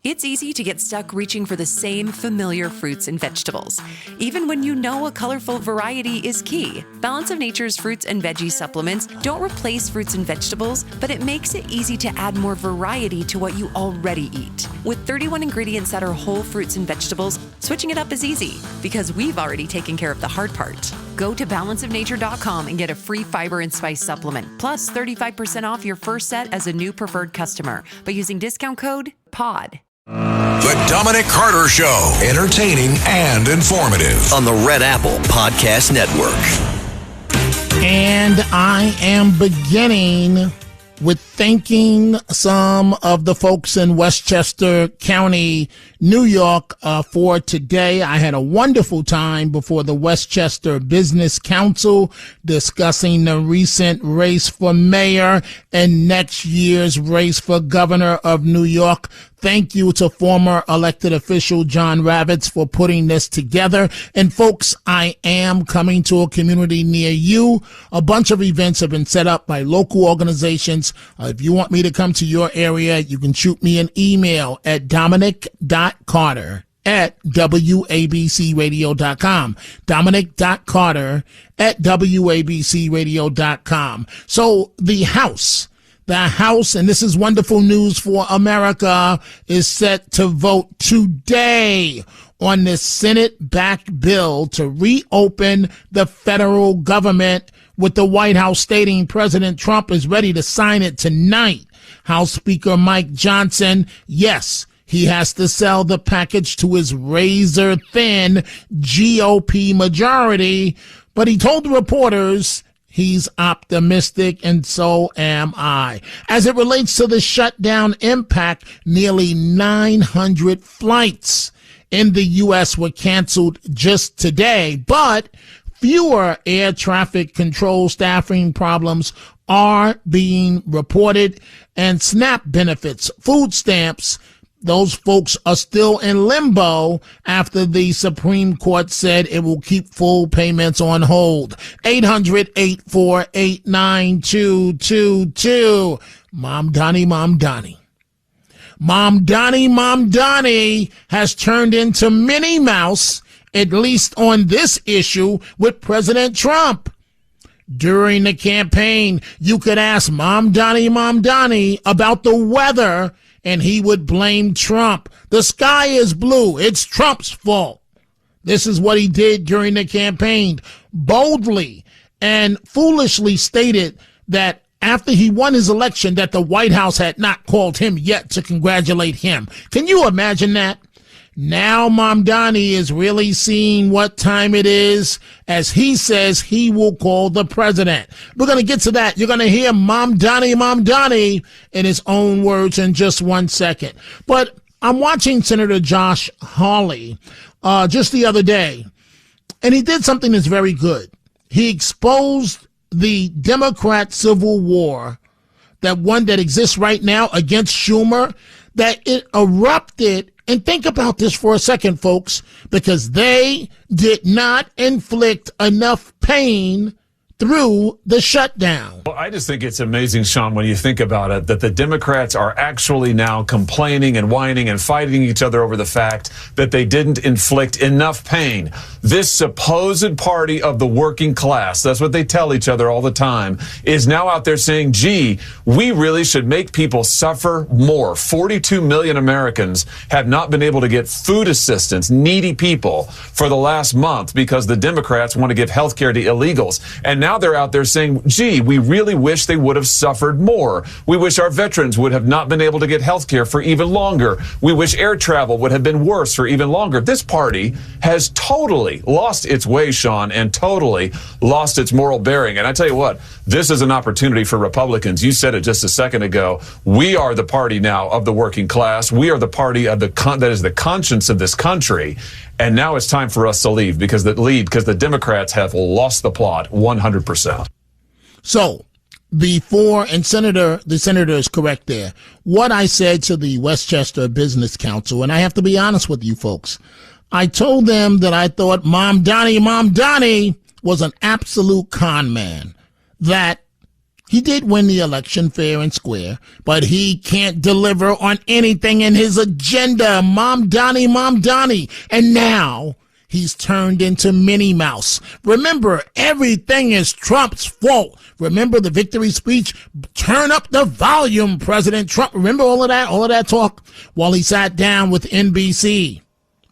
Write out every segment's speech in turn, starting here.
It's easy to get stuck reaching for the same familiar fruits and vegetables, even when you know a colorful variety is key. Balance of Nature's fruits and veggie supplements don't replace fruits and vegetables, but it makes it easy to add more variety to what you already eat. With 31 ingredients that are whole fruits and vegetables, switching it up is easy because we've already taken care of the hard part. Go to balanceofnature.com and get a free fiber and spice supplement, plus 35% off your first set as a new preferred customer by using discount code POD. The Dominic Carter Show. Entertaining and informative. On the Red Apple Podcast Network. And I am beginning with thanking some of the folks in Westchester County, New York, for today. I had a wonderful time before the Westchester Business Council discussing the recent race for mayor and next year's race for governor of New York. Thank you to former elected official John Ravitz for putting this together. And folks, I am coming to a community near you. A bunch of events have been set up by local organizations. If you want me to come to your area, you can shoot me an email at dominic.carter@wabcradio.com. dominic.carter@wabcradio.com. So the House, and this is wonderful news for America, is set to vote today on the Senate-backed bill to reopen the federal government, with the White House stating President Trump is ready to sign it tonight. House Speaker Mike Johnson, yes, he has to sell the package to his razor-thin GOP majority, but he told the reporters he's optimistic, and so am I. As it relates to the shutdown impact, nearly 900 flights in the U.S. were canceled just today, but fewer air traffic control staffing problems are being reported, and SNAP benefits, food stamps, those folks are still in limbo after the Supreme Court said it will keep full payments on hold. 800-848-9222. Mom Donnie. Mom Donnie has turned into Minnie Mouse, at least on this issue with President Trump. During the campaign, you could ask Mom Donnie about the weather, and he would blame Trump. The sky is blue. It's Trump's fault. This is what he did during the campaign. Boldly and foolishly stated that after he won his election, that the White House had not called him yet to congratulate him. Can you imagine that? Now Mom Donnie is really seeing what time it is, as he says he will call the president. We're going to get to that. You're going to hear Mom Donnie in his own words in just 1 second. But I'm watching Senator Josh Hawley just the other day, and he did something that's very good. He exposed the Democrat civil war, that one that exists right now against Schumer, that it erupted. And think about this for a second, folks, because they did not inflict enough pain through the shutdown. Well, I just think it's amazing, Sean, when you think about it, that the Democrats are actually now complaining and whining and fighting each other over the fact that they didn't inflict enough pain. This supposed party of the working class, that's what they tell each other all the time, is now out there saying, gee, we really should make people suffer more. 42 million Americans have not been able to get food assistance, needy people, for the last month because the Democrats want to give health care to illegals. And now they're out there saying, gee, we really wish they would have suffered more. We wish our veterans would have not been able to get health care for even longer. We wish air travel would have been worse for even longer. This party has totally lost its way, Sean, and totally lost its moral bearing. And I tell you what, this is an opportunity for Republicans. You said it just a second ago. We are the party now of the working class. We are the party of that is the conscience of this country. And now it's time for us to leave because the Democrats have lost the plot 100%. So the senator is correct there. What I said to the Westchester Business Council, and I have to be honest with you folks, I told them that I thought Mom Donnie was an absolute con man, that He did win the election fair and square, but he can't deliver on anything in his agenda. Mom Donnie. And now he's turned into Minnie Mouse. Remember, everything is Trump's fault. Remember the victory speech? Turn up the volume, President Trump. Remember all of that talk while he sat down with NBC.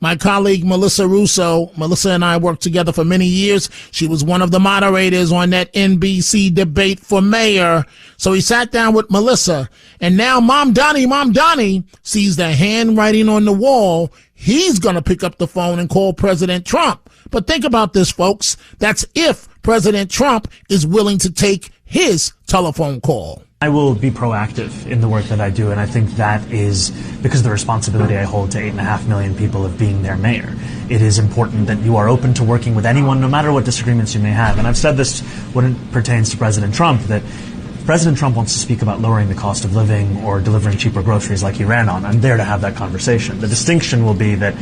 My colleague Melissa Russo, Melissa and I worked together for many years. She was one of the moderators on that NBC debate for mayor. So he sat down with Melissa, and now Mom Donnie sees the handwriting on the wall. He's going to pick up the phone and call President Trump. But think about this, folks. That's if President Trump is willing to take his telephone call. I will be proactive in the work that I do, and I think that is because of the responsibility I hold to 8.5 million people of being their mayor. It is important that you are open to working with anyone, no matter what disagreements you may have. And I've said this when it pertains to President Trump, that if President Trump wants to speak about lowering the cost of living or delivering cheaper groceries like he ran on, I'm there to have that conversation. The distinction will be that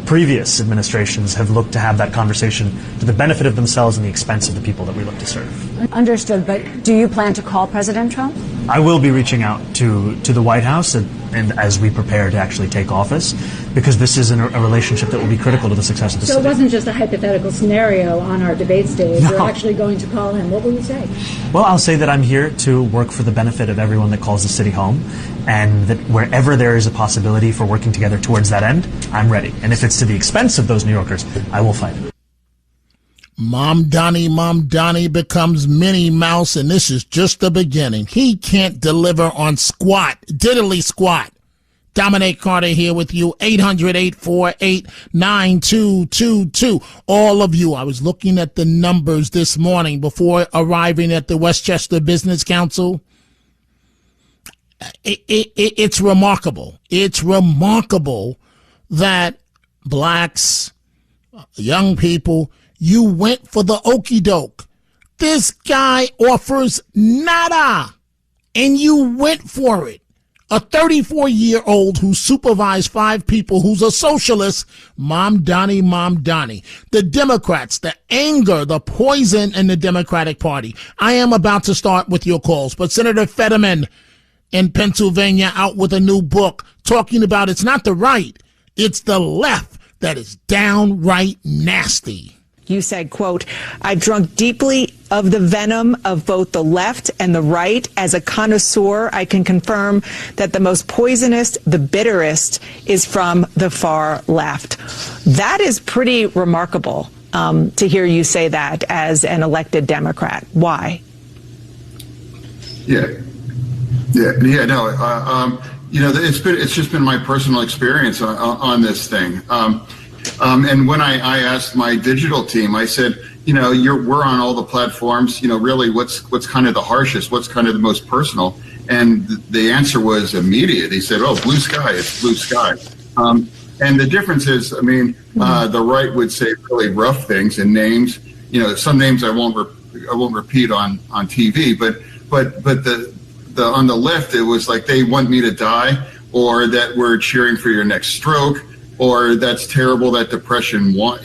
previous administrations have looked to have that conversation to the benefit of themselves and the expense of the people that we look to serve. Understood, but do you plan to call President Trump? I will be reaching out to the White House and as we prepare to actually take office, because this is a relationship that will be critical to the success of the city. So it wasn't just a hypothetical scenario on our debate stage. No. You're actually going to call him. What will you say? Well, I'll say that I'm here to work for the benefit of everyone that calls the city home, and that wherever there is a possibility for working together towards that end, I'm ready. And if it's to the expense of those New Yorkers, I will fight it. Mom Donnie becomes Minnie Mouse, and this is just the beginning. He can't deliver on squat, diddly squat. Dominic Carter here with you, 800-848-9222. All of you, I was looking at the numbers this morning before arriving at the Westchester Business Council. It's remarkable. It's remarkable that blacks, young people, you went for the okie doke. This guy offers nada, and you went for it. A 34-year-old who supervised 5 people, who's a socialist, Mom Donnie. The Democrats, the anger, the poison in the Democratic Party. I am about to start with your calls, but Senator Fetterman in Pennsylvania out with a new book talking about it's not the right, it's the left that is downright nasty. You said, quote, I've drunk deeply of the venom of both the left and the right. As a connoisseur, I can confirm that the most poisonous, the bitterest, is from the far left. That is pretty remarkable to hear you say that as an elected Democrat. Why? No. It's just been my personal experience on this thing. And when I asked my digital team, I said, we're on all the platforms, really what's kind of the harshest, what's kind of the most personal? And the answer was immediate. He said, blue sky, it's blue sky. And the difference is, the right would say really rough things and names, some names I won't repeat on TV, but the on the left, it was like they want me to die, or that we're cheering for your next stroke, or that's terrible that depression won.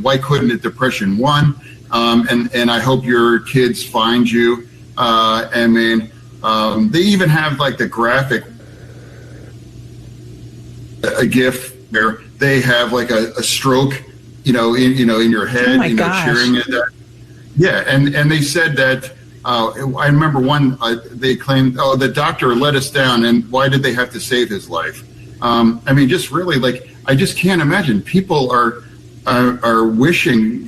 Why couldn't it depression won? And I hope your kids find you. They even have like the graphic, a GIF where they have like a stroke, in your head, cheering at that. Yeah, and they said that. I remember one. They claimed, the doctor let us down, and why did they have to save his life? Just really I just can't imagine. People are wishing,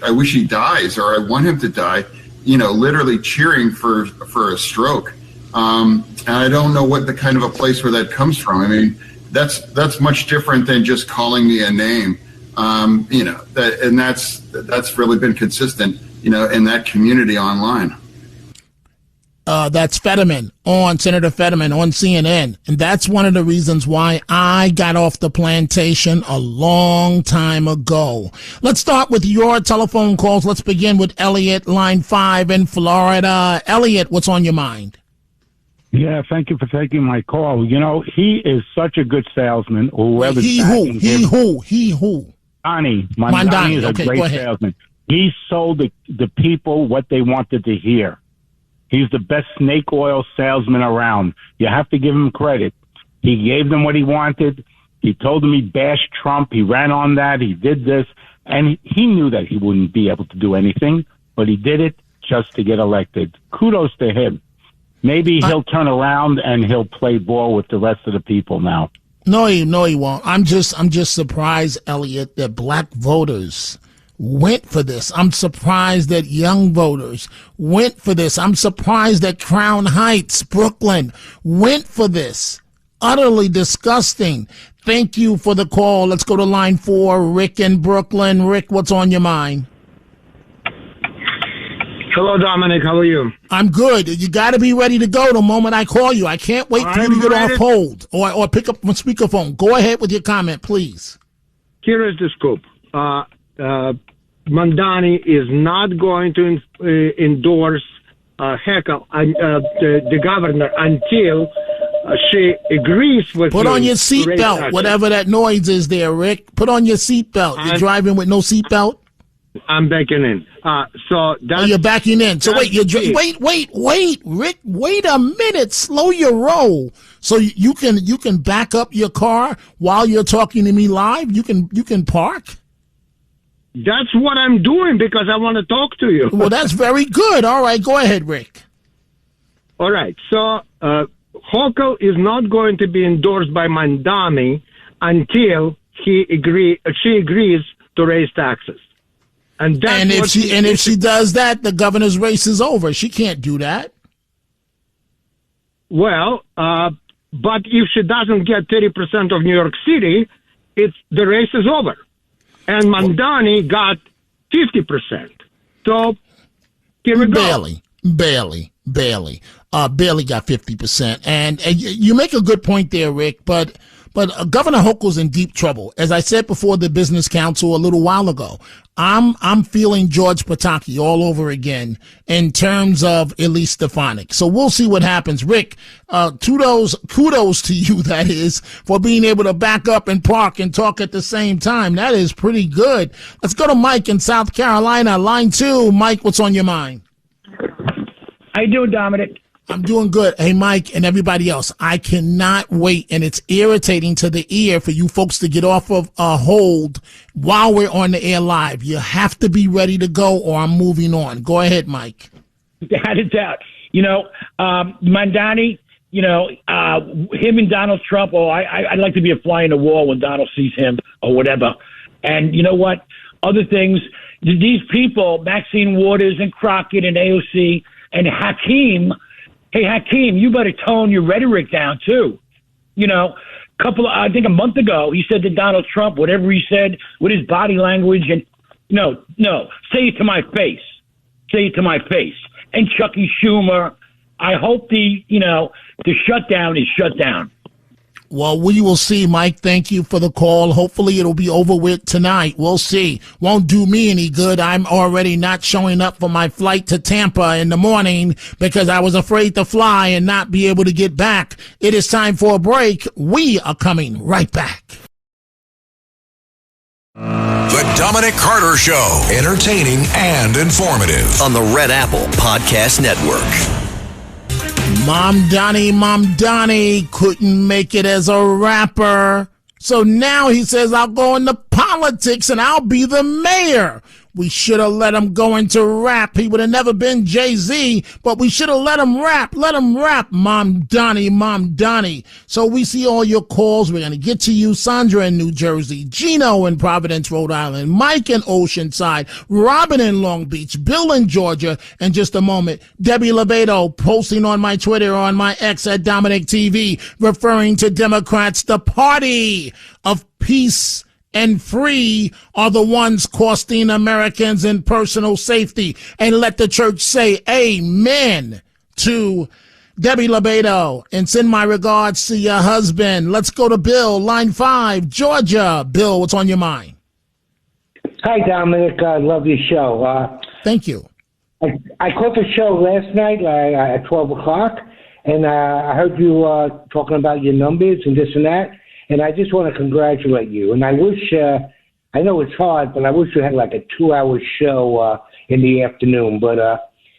I wish he dies, or I want him to die, literally cheering for a stroke. And I don't know what the kind of a place where that comes from. That's much different than just calling me a name. That's really been consistent, in that community online. That's Senator Fetterman on CNN. And that's one of the reasons why I got off the plantation a long time ago. Let's start with your telephone calls. Let's begin with Elliot, line 5 in Florida. Elliot, what's on your mind? Yeah, thank you for taking my call. He is such a good salesman. He who? Donnie. Donnie is a great salesman. He sold the people what they wanted to hear. He's the best snake oil salesman around. You have to give him credit. He gave them what he wanted. He told them he bashed Trump. He ran on that. He did this. And he knew that he wouldn't be able to do anything, but he did it just to get elected. Kudos to him. Maybe he'll turn around and he'll play ball with the rest of the people now. No, he won't. I'm just surprised, Elliot, that black voters went for this. I'm surprised that young voters went for this. I'm surprised that Crown Heights, Brooklyn, went for this. Utterly disgusting. Thank you for the call. Let's go to line 4, Rick in Brooklyn. Rick, what's on your mind? Hello, Dominic. How are you? I'm good. You got to be ready to go the moment I call you. I can't wait for you to get off hold or pick up on speakerphone. Go ahead with your comment, please. Here is the scoop. Mamdani is not going to endorse Heckle, the governor, until she agrees with Put on your seatbelt, whatever that noise is there, Rick. Put on your seatbelt. You're driving with no seatbelt? I'm backing in. So that's, you're backing in. So wait, wait, Rick, wait a minute. Slow your roll. So you can back up your car while you're talking to me live? You can park? That's what I'm doing because I want to talk to you. Well, that's very good. All right, go ahead, Rick. All right. So Hochul is not going to be endorsed by Mamdani until she agrees to raise taxes. And if she does that, the governor's race is over. She can't do that. Well, but if she doesn't get 30% of New York City, the race is over. And Mamdani got 50%. So here we go. Barely got 50%. And you make a good point there, Rick, but Governor Hochul's in deep trouble. As I said before the Business Council a little while ago, I'm feeling George Pataki all over again in terms of Elise Stefanik. So we'll see what happens. Rick, kudos to you, that is, for being able to back up and park and talk at the same time. That is pretty good. Let's go to Mike in South Carolina. Line 2. Mike, what's on your mind? How you doing, Dominic? I'm doing good. Hey, Mike and everybody else, I cannot wait, and it's irritating to the ear for you folks to get off of a hold while we're on the air live. You have to be ready to go or I'm moving on. Go ahead, Mike. Without a doubt. Mamdani, him and Donald Trump, I'd like to be a fly in the wall when Donald sees him or whatever. And you know what? Other things, these people, Maxine Waters and Crockett and AOC and Hakeem, hey, Hakeem, you better tone your rhetoric down, too. I think a month ago, he said to Donald Trump, whatever he said with his body language, and no, say it to my face. Say it to my face. And Chucky Schumer, I hope the shutdown is shut down. Well, we will see, Mike. Thank you for the call. Hopefully it'll be over with tonight. We'll see. Won't do me any good. I'm already not showing up for my flight to Tampa in the morning because I was afraid to fly and not be able to get back. It is time for a break. We are coming right back. The Dominic Carter Show. Entertaining and informative on the Red Apple Podcast Network. Mamdani couldn't make it as a rapper. So now he says, I'll go into politics and I'll be the mayor. We should have let him go into rap. He would have never been Jay-Z, but we should have let him rap. Let him rap, Mamdani. So we see all your calls. We're going to get to you. Sandra in New Jersey, Gino in Providence, Rhode Island, Mike in Oceanside, Robin in Long Beach, Bill in Georgia. In just a moment, Debbie Lobato posting on my Twitter, on my X at Dominic TV, referring to Democrats, the party of peace and free are the ones costing Americans in personal safety. And let the church say amen to Debbie Lobato and send my regards to your husband. Let's go to Bill, line 5, Georgia. Bill, what's on your mind? Hi, Dominic. I love your show. Thank you. I caught the show last night at 12 o'clock, and I heard you talking about your numbers and this and that. And I just want to congratulate you. And I wish, I know it's hard, but I wish you had like a 2-hour show in the afternoon. But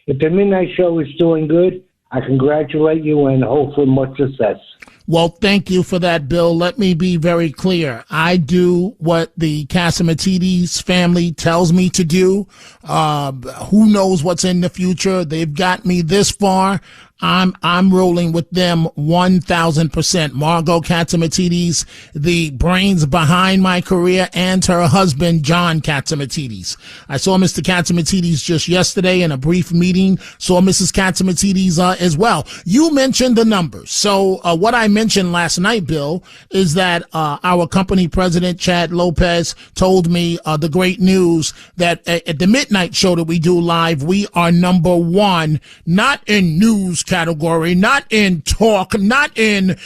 if the midnight show is doing good, I congratulate you and hopefully much success. Well, thank you for that, Bill. Let me be very clear. I do what the Catsimatidis family tells me to do. Who knows what's in the future? They've got me this far. I'm rolling with them 1,000%. Margot Catsimatidis, the brains behind my career, and her husband, John Catsimatidis. I saw Mr. Catsimatidis just yesterday in a brief meeting, saw Mrs. Catsimatidis as well. You mentioned the numbers. So what I mentioned last night, Bill, is that our company president, Chad Lopez, told me the great news that at the midnight show that we do live, we are number one, not in news category, not in talk, not in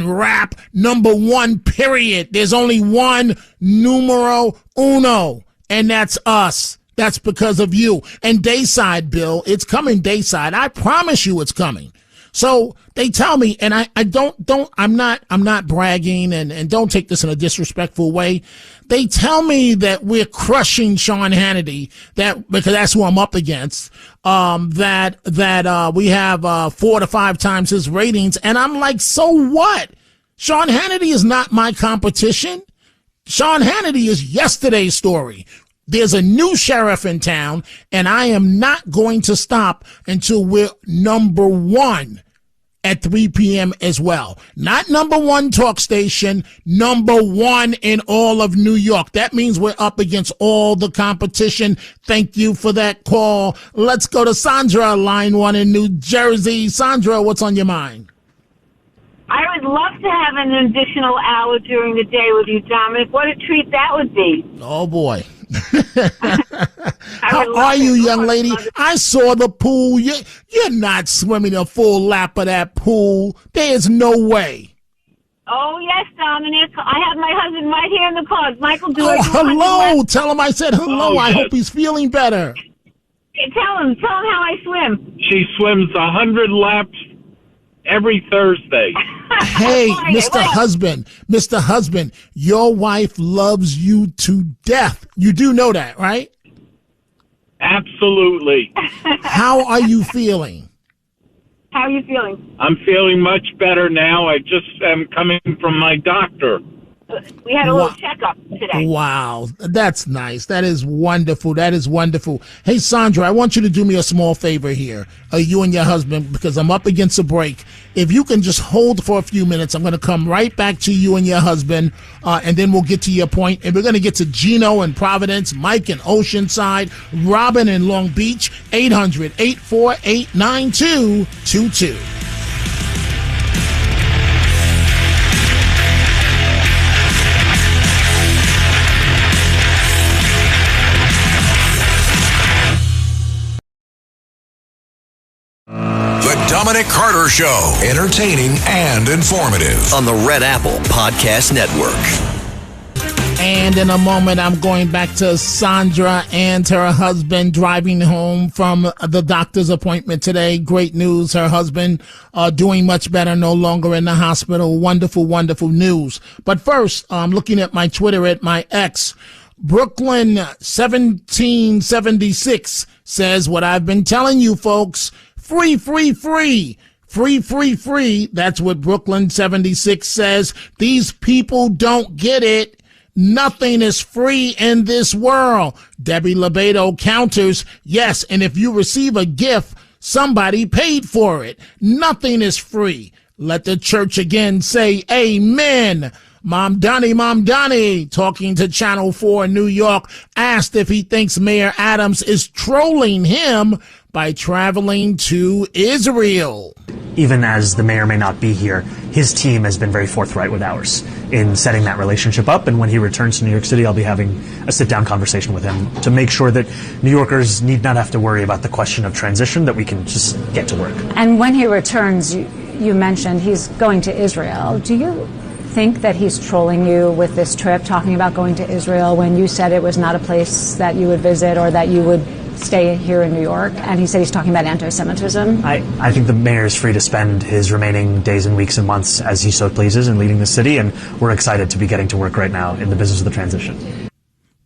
rap, number one, period. There's only one numero uno, and that's us. That's because of you. And Dayside, Bill, it's coming Dayside. I promise you it's coming. So they tell me, and I'm not bragging and don't take this in a disrespectful way. They tell me that we're crushing Sean Hannity, because that's who I'm up against, that we have 4 to 5 times his ratings. And I'm like, so what? Sean Hannity is not my competition. Sean Hannity is yesterday's story. There's a new sheriff in town, and I am not going to stop until we're number one at 3 p.m. as well. Not number one talk station, number one in all of New York. That means we're up against all the competition. Thank you for that call. Let's go to Sandra, line 1 in New Jersey. Sandra, what's on your mind? I would love to have an additional hour during the day with you, Dominic. What a treat that would be. Oh, boy. How are you, young lady? I saw the pool. You're not swimming a full lap of that pool. There's no way. Oh, yes, Dominic. I have my husband right here in the car. Michael, do it. Hello. Tell him I said hello. Oh, I yes. hope he's feeling better. Tell him how I swim. She swims 100 laps every Thursday. Hey, Mr. Husband, your wife loves you to death. You do know that, right? Absolutely. How are you feeling? How are you feeling? I'm feeling much better now. I just am coming from my doctor. We had a little checkup today. Wow, that's nice. That is wonderful. Hey, Sandra, I want you to do me a small favor here, you and your husband, because I'm up against a break. If you can just hold for a few minutes, I'm going to come right back to you and your husband, and then we'll get to your point. And we're going to get to Gino in Providence, Mike in Oceanside, Robin in Long Beach, 800-848-9222. Dominic Carter Show. Entertaining and informative on the Red Apple Podcast Network. And in a moment, I'm going back to Sandra and her husband driving home from the doctor's appointment today. Great news. Her husband doing much better, no longer in the hospital. Wonderful, wonderful news. But first, I'm looking at my Twitter at my ex. Brooklyn 1776 says what I've been telling you, folks. Free, free, free. Free, free, free. That's what Brooklyn 76 says. These people don't get it. Nothing is free in this world. Debbie Lebedo counters, yes, and if you receive a gift, somebody paid for it. Nothing is free. Let the church again say amen. Mom Donnie, talking to Channel 4 in New York, asked if he thinks Mayor Adams is trolling him by traveling to Israel. Even as the mayor may not be here, his team has been very forthright with ours in setting that relationship up. And when he returns to New York City, I'll be having a sit-down conversation with him to make sure that New Yorkers need not have to worry about the question of transition, that we can just get to work. And when he returns, you mentioned he's going to Israel. Do you think that he's trolling you with this trip, talking about going to Israel when you said it was not a place that you would visit or that you would stay here in New York? And he said he's talking about anti-Semitism. I think the mayor is free to spend his remaining days and weeks and months as he so pleases in leading the city, and we're excited to be getting to work right now in the business of the transition.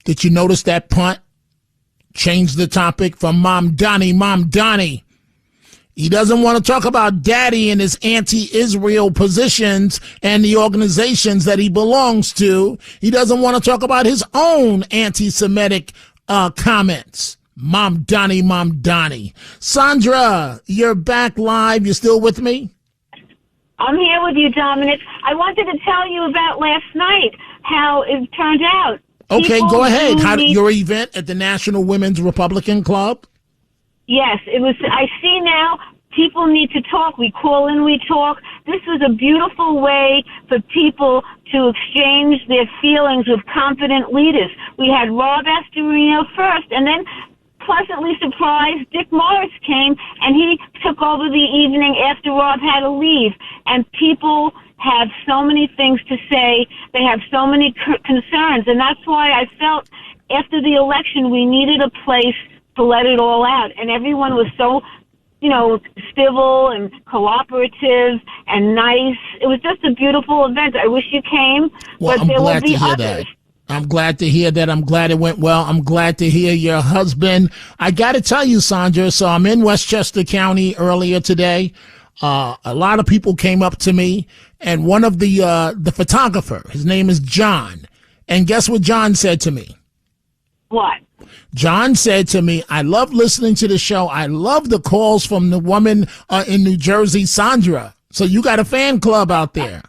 Did you notice that punt? change the topic from Mom Donnie. He doesn't want to talk about Daddy and his anti-Israel positions and the organizations that he belongs to. He doesn't want to talk about his own anti-Semitic comments. Mom Donnie. Sandra, you're back live. You still with me? I'm here with you, Dominic. I wanted to tell you about last night, how it turned out. Okay, People go ahead. Your need- event at the National Women's Republican Club? Yes, it was. I see now people need to talk. We call in, we talk. This was a beautiful way for people to exchange their feelings with competent leaders. We had Rob Astorino first, and then pleasantly surprised, Dick Morris came, and he took over the evening after Rob had to leave. And people have so many things to say. They have so many concerns, and that's why I felt after the election we needed a place to let it all out. And everyone was so, civil and cooperative and nice. It was just a beautiful event. I wish you came, but there will be others. I'm glad to hear that. I'm glad it went well. I'm glad to hear your husband. I got to tell you, Sandra, so I'm in Westchester County earlier today. A lot of people came up to me, and one of the photographer, his name is John. And guess what John said to me? What? John said to me, I love listening to the show. I love the calls from the woman in New Jersey, Sandra. So you got a fan club out there.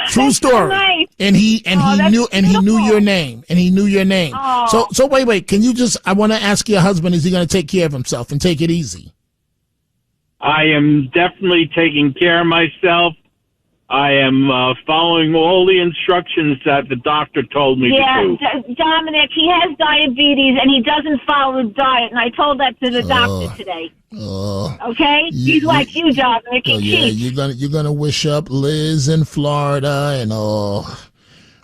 True story. So nice. And he knew your name. And he knew your name. Oh. So wait. Can you I want to ask your husband, is he going to take care of himself and take it easy? I am definitely taking care of myself. I am following all the instructions that the doctor told me to do. Dominic, he has diabetes and he doesn't follow the diet, and I told that to the doctor today. Okay, he's like you, Dominic. He cheats. You're gonna wish up Liz in Florida and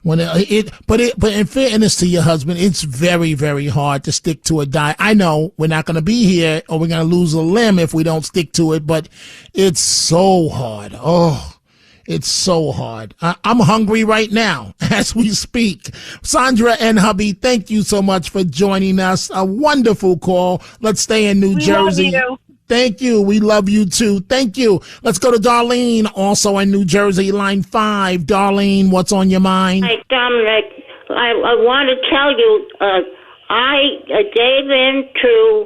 but in fairness to your husband, it's very, very hard to stick to a diet. I know we're not going to be here or we're going to lose a limb if we don't stick to it, but it's so hard. It's so hard. I'm hungry right now as we speak. Sandra and hubby, thank you so much for joining us. A wonderful call. Let's stay in New Jersey. Love you. Thank you. We love you too. Thank you. Let's go to Darlene, also in New Jersey, line 5. Darlene, what's on your mind? Hi, Dominic. I want to tell you, I gave in to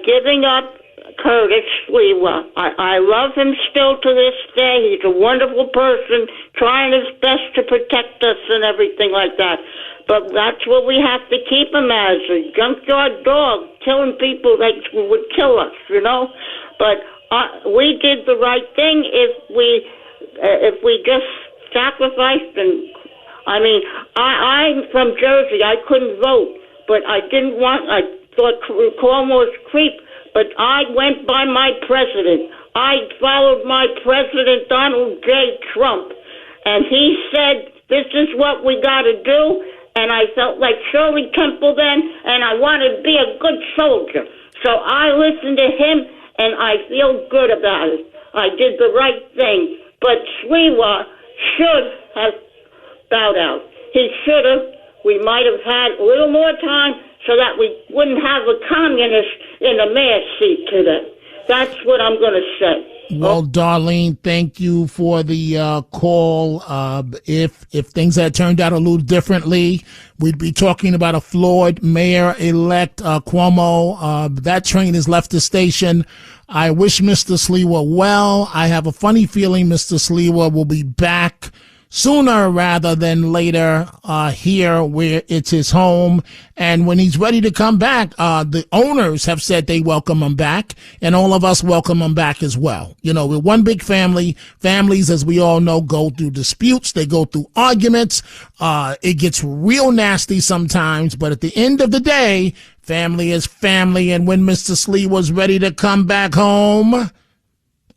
giving up Curtis Sliwa. I love him still to this day. He's a wonderful person, trying his best to protect us and everything like that. But that's what we have to keep him as, a junkyard dog, killing people that would kill us, But we did the right thing if we just sacrificed. And I'm from Jersey. I couldn't vote, but I thought Cuomo was creep. But I went by my president. I followed my president, Donald J. Trump. And he said, this is what we got to do. And I felt like Shirley Temple then, and I wanted to be a good soldier. So I listened to him, and I feel good about it. I did the right thing. But Sliwa should have bowed out. He should have. We might have had a little more time so that we wouldn't have a communist in the mayor's seat today. That's what I'm going to say. Well, Darlene, thank you for the call. If things had turned out a little differently, we'd be talking about a flawed mayor-elect Cuomo. That train has left the station. I wish Mr. Sliwa well. I have a funny feeling Mr. Sliwa will be back sooner rather than later here where it's his home. And when he's ready to come back, the owners have said they welcome him back, and all of us welcome him back as well. We're one big family. Families, as we all know, go through disputes. They go through arguments. It gets real nasty sometimes, but at the end of the day, family is family. And when Mr. Slee was ready to come back home,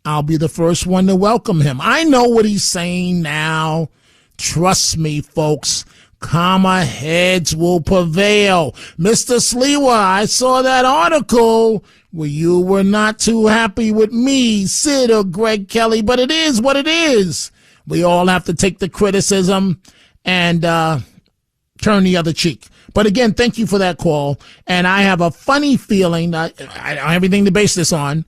I'll be the first one to welcome him. I know what he's saying now. Trust me, folks. Calmer heads will prevail. Mr. Sliwa, I saw that article where you were not too happy with me, Sid, or Greg Kelly, but it is what it is. We all have to take the criticism and turn the other cheek. But again, thank you for that call. And I have a funny feeling, I don't have everything to base this on,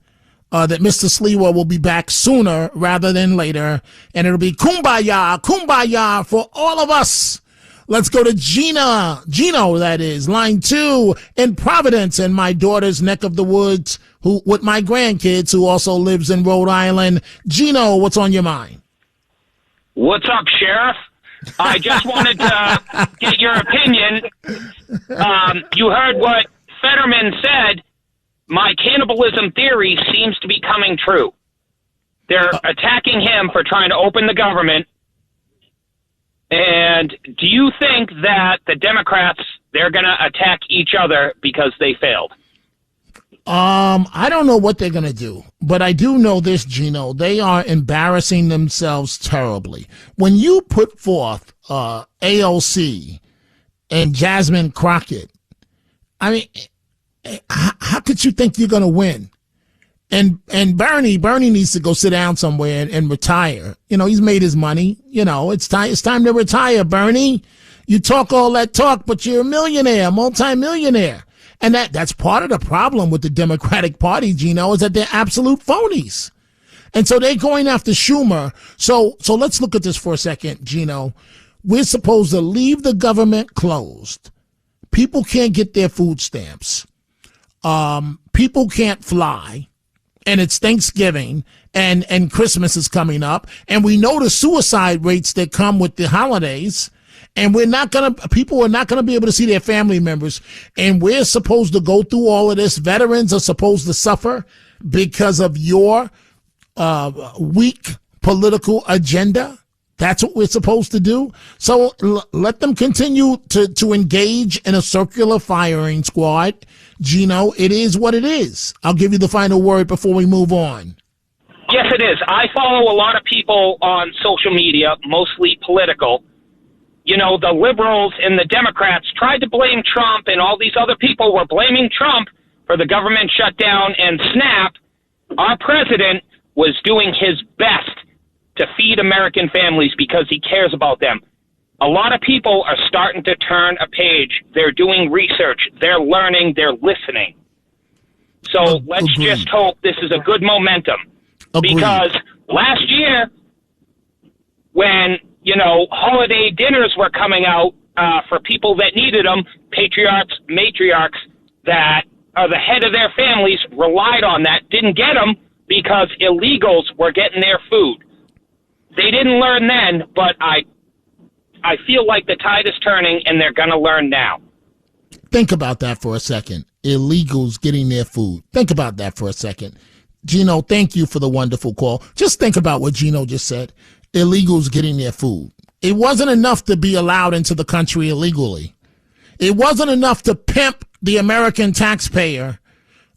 that Mr. Sliwa will be back sooner rather than later. And it'll be kumbaya, kumbaya for all of us. Let's go to Gino, that is, line 2 in Providence, in my daughter's neck of the woods, who with my grandkids, who also lives in Rhode Island. Gino, what's on your mind? What's up, Sheriff? I just wanted to get your opinion. You heard what Fetterman said. My cannibalism theory seems to be coming true. They're attacking him for trying to open the government. And do you think that the Democrats, they're going to attack each other because they failed? I don't know what they're going to do, but I do know this, Gino. They are embarrassing themselves terribly. When you put forth AOC and Jasmine Crockett, I mean, how could you think you're going to win? And Bernie needs to go sit down somewhere and retire. You know, he's made his money. You know, it's time to retire, Bernie. You talk all that talk, but you're a millionaire, multimillionaire. And that's part of the problem with the Democratic Party, Gino, is that they're absolute phonies. And so they're going after Schumer. So let's look at this for a second, Gino. We're supposed to leave the government closed. People can't get their food stamps. People can't fly. And it's Thanksgiving and Christmas is coming up. And we know the suicide rates that come with the holidays. And people are not going to be able to see their family members. And we're supposed to go through all of this. Veterans are supposed to suffer because of your weak political agenda. That's what we're supposed to do. So let them continue to engage in a circular firing squad. Gino, it is what it is. I'll give you the final word before we move on. Yes, it is. I follow a lot of people on social media, mostly political. You know, the liberals and the Democrats tried to blame Trump, and all these other people were blaming Trump for the government shutdown and SNAP. Our president was doing his best to feed American families because he cares about them. A lot of people are starting to turn a page. They're doing research. They're learning. They're listening. So let's just hope this is a good momentum. Because last year, when, you know, holiday dinners were coming out for people that needed them, patriarchs, matriarchs that are the head of their families relied on that, didn't get them because illegals were getting their food. They didn't learn then, but I feel like the tide is turning, and they're going to learn now. Think about that for a second. Illegals getting their food. Think about that for a second. Gino, thank you for the wonderful call. Just think about what Gino just said. Illegals getting their food. It wasn't enough to be allowed into the country illegally. It wasn't enough to pimp the American taxpayer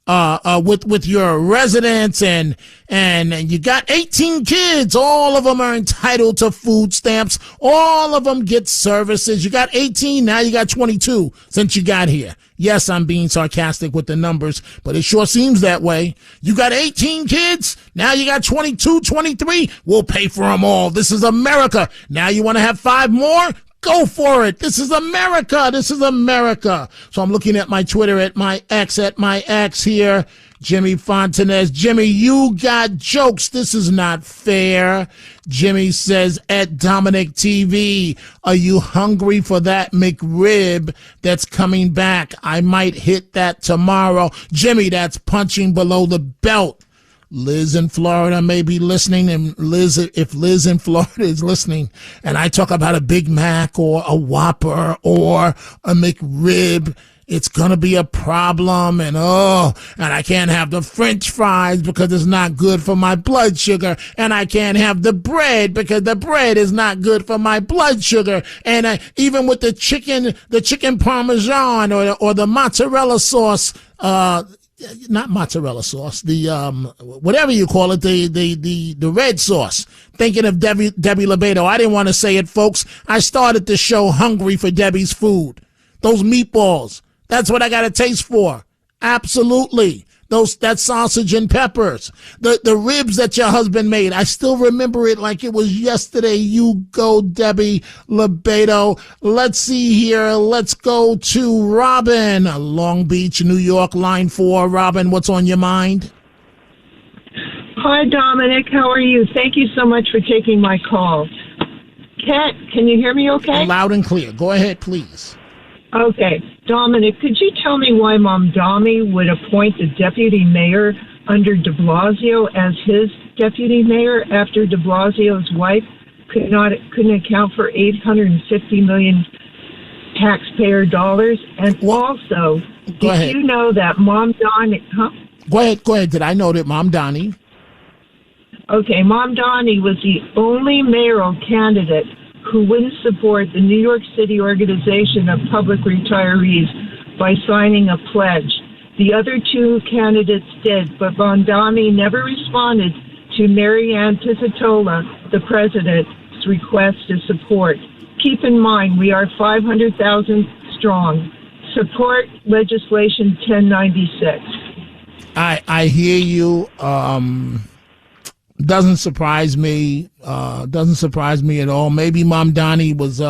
with your residence and you got 18 kids. All of them are entitled to food stamps. All of them get services. You got 18, now you got 22 since you got here. Yes, I'm being sarcastic with the numbers, but it sure seems that way. You got 18 kids, now you got 22, 23. We'll pay for them all. This is America. Now you want to have 5 more? Go for it. This is America. This is America. So I'm looking at my Twitter at my ex here. Jimmy Fontanez. Jimmy, you got jokes. This is not fair. Jimmy says at Dominic TV, are you hungry for that McRib that's coming back? I might hit that tomorrow. Jimmy, that's punching below the belt. Liz in Florida may be listening, and if Liz in Florida is listening and I talk about a Big Mac or a Whopper or a McRib, it's gonna be a problem, and I can't have the French fries because it's not good for my blood sugar, and I can't have the bread because the bread is not good for my blood sugar, and even with the chicken parmesan or the mozzarella sauce, not mozzarella sauce, the whatever you call it, the red sauce. Thinking of Debbie Lobato. I didn't want to say it, folks. I started the show hungry for Debbie's food. Those meatballs. That's what I got a taste for. Absolutely. that sausage and peppers, the ribs that your husband made. I still remember it like it was yesterday. You go, Debbie Lebedo. Let's see here. Let's go to Robin, Long Beach, New York, line 4. Robin, what's on your mind? Hi, Dominic. How are you? Thank you so much for taking my call. Kat, can you hear me okay? Loud and clear. Go ahead, please. Okay. Dominic, could you tell me why Mamdani would appoint the deputy mayor under de Blasio as his deputy mayor after de Blasio's wife couldn't account for $850 million taxpayer dollars? And also, did you know that Mamdani... Huh? Go ahead. Did I know that Mamdani? Okay, Mamdani was the only mayoral candidate who wouldn't support the New York City Organization of Public Retirees by signing a pledge. The other two candidates did, but Mamdani never responded to Marianne Pizzatola, the president's request to support. Keep in mind, we are 500,000 strong. Support legislation 1096. I hear you. Doesn't surprise me. Doesn't surprise me at all. Maybe Mamdani was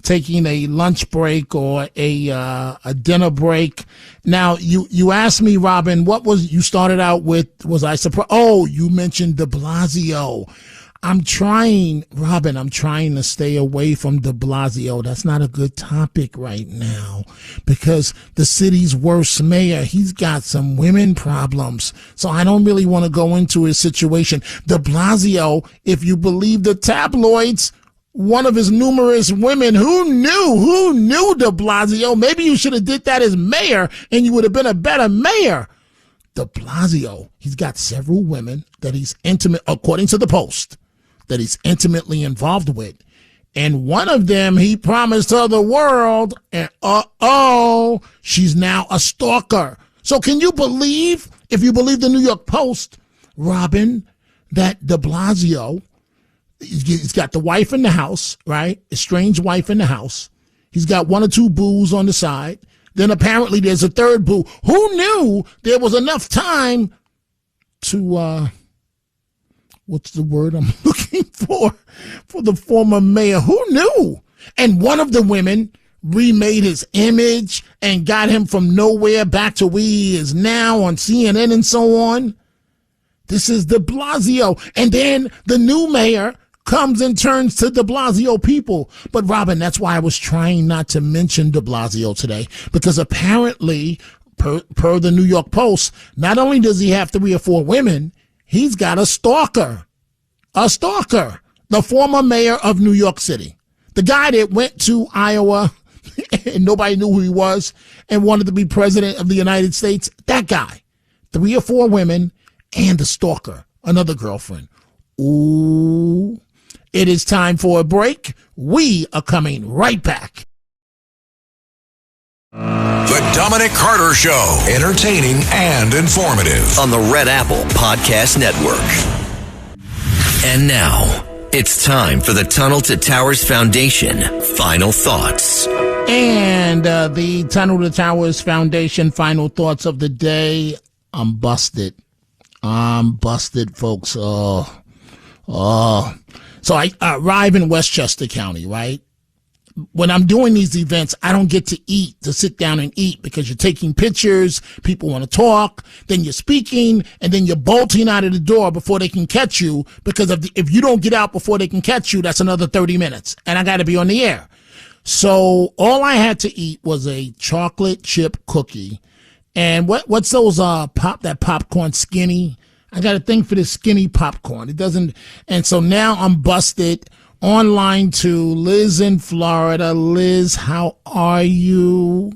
taking a lunch break or a dinner break. Now, you asked me, Robin, what was you started out with? Was I surprised? Oh, you mentioned de Blasio. I'm trying to stay away from de Blasio. That's not a good topic right now because the city's worst mayor, he's got some women problems. So I don't really want to go into his situation. De Blasio, if you believe the tabloids, one of his numerous women, who knew de Blasio? Maybe you should have did that as mayor and you would have been a better mayor. De Blasio, he's got several women that he's intimate, according to the Post, that he's intimately involved with. And one of them he promised her the world, and she's now a stalker. So can you believe, if you believe the New York Post, Robin, that de Blasio, he's got the wife in the house, right? A strange wife in the house. He's got one or two boos on the side. Then apparently there's a third boo. Who knew there was enough time to, what's the word I'm looking for the former mayor? Who knew? And one of the women remade his image and got him from nowhere back to where he is now on CNN and so on. This is de Blasio. And then the new mayor comes and turns to de Blasio people. But Robin, that's why I was trying not to mention de Blasio today, because apparently, per the New York Post, not only does he have 3 or 4 women, he's got a stalker. A stalker. The former mayor of New York City. The guy that went to Iowa and nobody knew who he was and wanted to be president of the United States. That guy. 3 or 4 women and a stalker. Another girlfriend. Ooh. It is time for a break. We are coming right back. The Dominic Carter Show. Entertaining and informative on the Red Apple Podcast Network. And now, it's time for the Tunnel to Towers Foundation Final Thoughts. And the Tunnel to Towers Foundation Final Thoughts of the day. I'm busted. I'm busted, folks. So I arrive in Westchester County, right? When I'm doing these events, I don't get to sit down and eat because you're taking pictures, people want to talk, then you're speaking, and then you're bolting out of the door before they can catch you, because if you don't get out before they can catch you, that's another 30 minutes, and I got to be on the air. So all I had to eat was a chocolate chip cookie. And what's those that popcorn Skinny? I got a thing for the Skinny popcorn. It doesn't, and so now I'm busted. Online to Liz in Florida. Liz, how are you?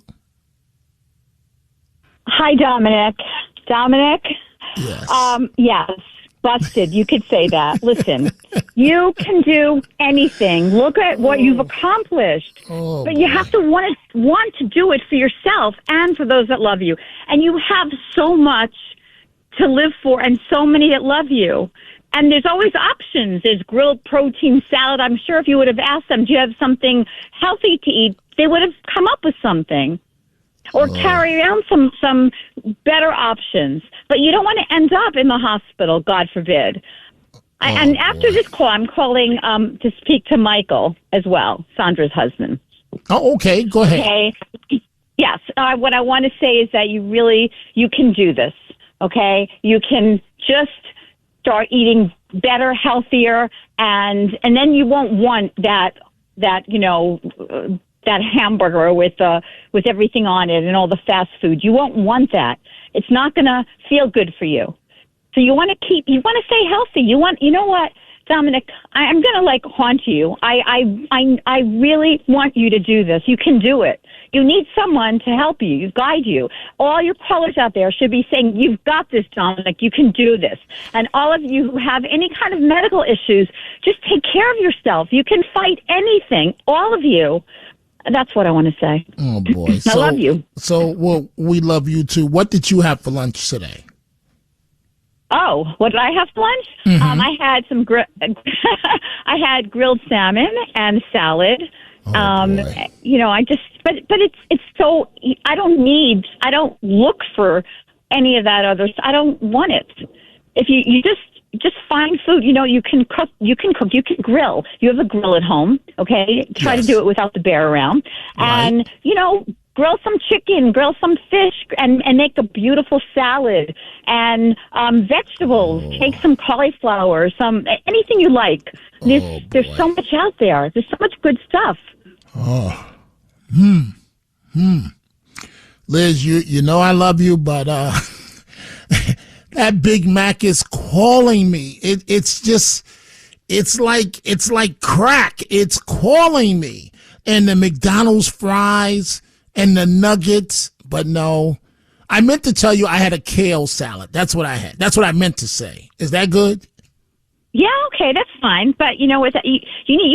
Hi, Dominic. Dominic? Yes. Yes, busted. You could say that. Listen, you can do anything. Look at what you've accomplished. But you have to want to do it for yourself and for those that love you. And you have so much to live for and so many that love you. And there's always options. There's grilled protein salad. I'm sure if you would have asked them, do you have something healthy to eat, they would have come up with something. or carry around some better options. But you don't want to end up in the hospital, God forbid. And after this call, I'm calling to speak to Michael as well, Sandra's husband. Oh, okay. Go ahead. Okay. Yes. What I want to say is that you can do this. Okay. You can just start eating better, healthier, and then you won't want that hamburger with everything on it and all the fast food. You won't want that. It's not going to feel good for you. So you want to stay healthy. You know what, Dominic, I'm going to haunt you. I really want you to do this. You can do it. You need someone to help you, guide you. All your callers out there should be saying, you've got this, Dominic. You can do this. And all of you who have any kind of medical issues, just take care of yourself. You can fight anything. All of you. That's what I want to say. Oh, boy. I love you. So, well, we love you, too. What did you have for lunch today? Oh, what did I have for lunch? Mm-hmm. I had some I had grilled salmon and salad. Boy. But it's so, I don't look for any of that other stuff. I don't want it. If you just find food, you can cook, you can grill. You have a grill at home, okay? Try to do it without the bear around. Right. And, grill some chicken, grill some fish, and make a beautiful salad. And vegetables, take some cauliflower, anything you like. There's so much out there. There's so much good stuff. Oh. Liz, you know I love you, but that Big Mac is calling me. It's like crack. It's calling me. And the McDonald's fries and the nuggets, but no. I meant to tell you I had a kale salad. That's what I had. That's what I meant to say. Is that good? Yeah, okay, that's fine. But you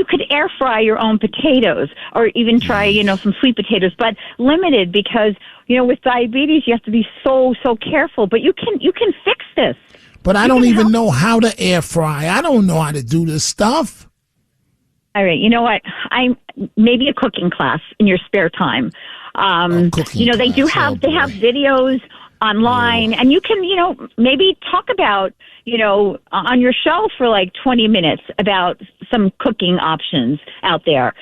could air fry your own potatoes, or even try some sweet potatoes, but limited, because with diabetes you have to be so careful. But you can fix this. But I don't even know how to air fry. I don't know how to do this stuff. All right, you know what? Maybe a cooking class in your spare time. They have videos online, and you can maybe talk about on your show for like 20 minutes about some cooking options out there.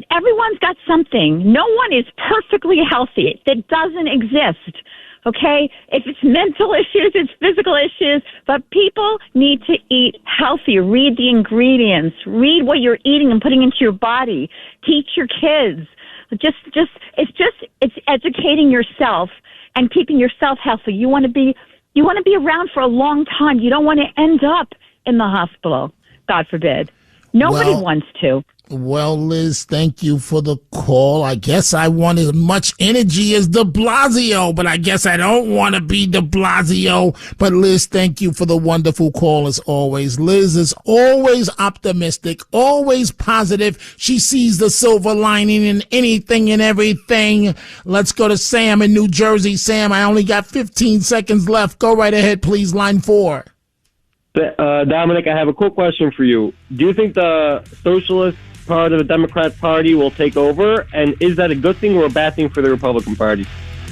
Everyone's got something. No one is perfectly healthy. That doesn't exist. Okay? If it's mental issues, it's physical issues, but people need to eat healthy. Read the ingredients. Read what you're eating and putting into your body. Teach your kids. It's educating yourself and keeping yourself healthy. You want to be around for a long time. You don't want to end up in the hospital. God forbid. Nobody wants to. Well, Liz, thank you for the call. I guess I want as much energy as de Blasio, but I guess I don't want to be de Blasio. But Liz, thank you for the wonderful call as always. Liz is always optimistic, always positive. She sees the silver lining in anything and everything. Let's go to Sam in New Jersey. Sam, I only got 15 seconds left. Go right ahead, please. Line 4. Dominic, I have a quick question for you. Do you think the socialist part of the Democrat Party will take over? And is that a good thing or a bad thing for the Republican Party?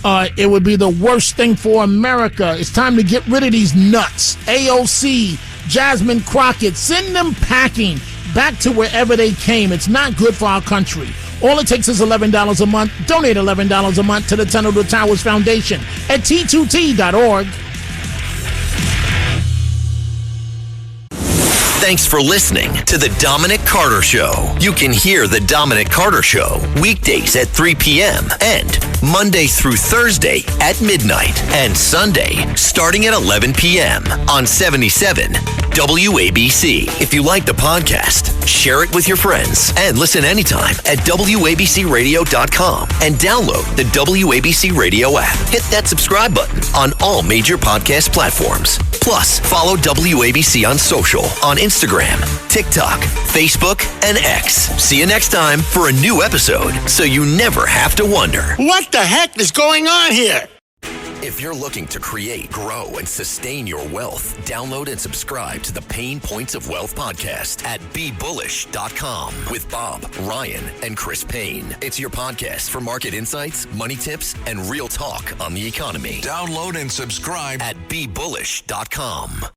It would be the worst thing for America. It's time to get rid of these nuts. AOC, Jasmine Crockett, send them packing back to wherever they came. It's not good for our country. All it takes is $11 a month. Donate $11 a month to the Tunnel to Towers Foundation at T2T.org. Thanks for listening to The Dominic Carter Show. You can hear The Dominic Carter Show weekdays at 3 p.m. and Monday through Thursday at midnight and Sunday starting at 11 p.m. on 77 WABC. If you like the podcast, share it with your friends and listen anytime at WABCRadio.com and download the WABC Radio app. Hit that subscribe button on all major podcast platforms. Plus, follow WABC on social on Instagram, TikTok, Facebook, and X. See you next time for a new episode so you never have to wonder. What the heck is going on here? If you're looking to create, grow, and sustain your wealth, download and subscribe to the Pain Points of Wealth podcast at BeBullish.com with Bob, Ryan, and Chris Payne. It's your podcast for market insights, money tips, and real talk on the economy. Download and subscribe at BeBullish.com.